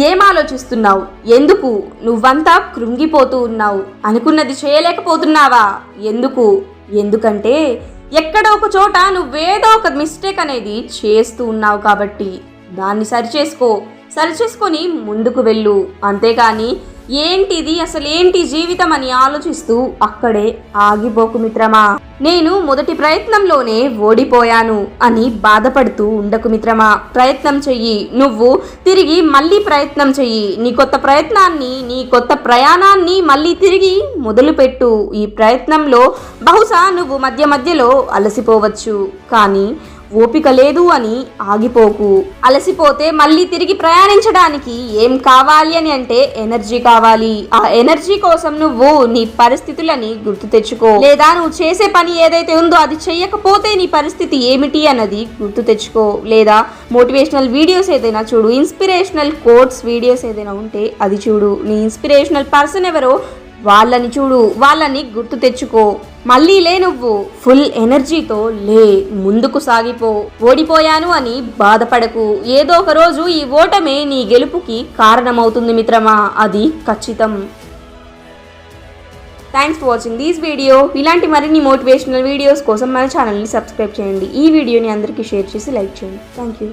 ఏం ఆలోచిస్తున్నావు? ఎందుకు నువ్వంతా కృంగిపోతూ ఉన్నావు? అనుకున్నది చేయలేకపోతున్నావా? ఎందుకంటే ఎక్కడో ఒక చోట నువ్వేదో ఒక మిస్టేక్ అనేది చేస్తూ ఉన్నావు కాబట్టి దాన్ని సరిచేసుకొని ముందుకు వెళ్ళు. అంతేకాని ఏంటిది అసలేంటి జీవితం అని ఆలోచిస్తూ అక్కడే ఆగిపోకు మిత్రమా. నేను మొదటి ప్రయత్నంలోనే ఓడిపోయాను అని బాధపడుతూ ఉండకు మిత్రమా. ప్రయత్నం చెయ్యి, నువ్వు తిరిగి మళ్ళీ ప్రయత్నం చెయ్యి. నీ కొత్త ప్రయాణాన్ని మళ్ళీ తిరిగి మొదలుపెట్టు. ఈ ప్రయత్నంలో బహుశా నువ్వు మధ్యలో అలసిపోవచ్చు, కానీ ఓపిక లేదు అని ఆగిపోకు. అలసిపోతే మళ్ళీ తిరిగి ప్రయాణించడానికి ఏం కావాలి అని అంటే ఎనర్జీ కావాలి. ఆ ఎనర్జీ కోసం నువ్వు నీ పరిస్థితులని గుర్తు తెచ్చుకో, లేదా నువ్వు చేసే పని ఏదైతే ఉందో అది చెయ్యకపోతే నీ పరిస్థితి ఏమిటి అన్నది గుర్తు తెచ్చుకో. లేదా మోటివేషనల్ వీడియోస్ ఏదైనా చూడు, ఇన్స్పిరేషనల్ కోట్స్ వీడియోస్ ఏదైనా ఉంటే అది చూడు. నీ ఇన్స్పిరేషనల్ పర్సన్ ఎవరో వాళ్ళని చూడు, వాళ్ళని గుర్తు తెచ్చుకో. మళ్ళీ నువ్వు ఫుల్ ఎనర్జీతో ముందుకు సాగిపో. ఓడిపోయాను అని బాధపడకు. ఏదో ఒక రోజు ఈ ఓటమే నీ గెలుపుకి కారణమవుతుంది మిత్రమా, అది ఖచ్చితం. Thanks for watching this video. ఇలాంటి మరిన్ని మోటివేషనల్ వీడియోస్ కోసం మన ఛానల్ని సబ్స్క్రైబ్ చేయండి. ఈ వీడియోని అందరికీ షేర్ చేసి లైక్ చేయండి. Thank you.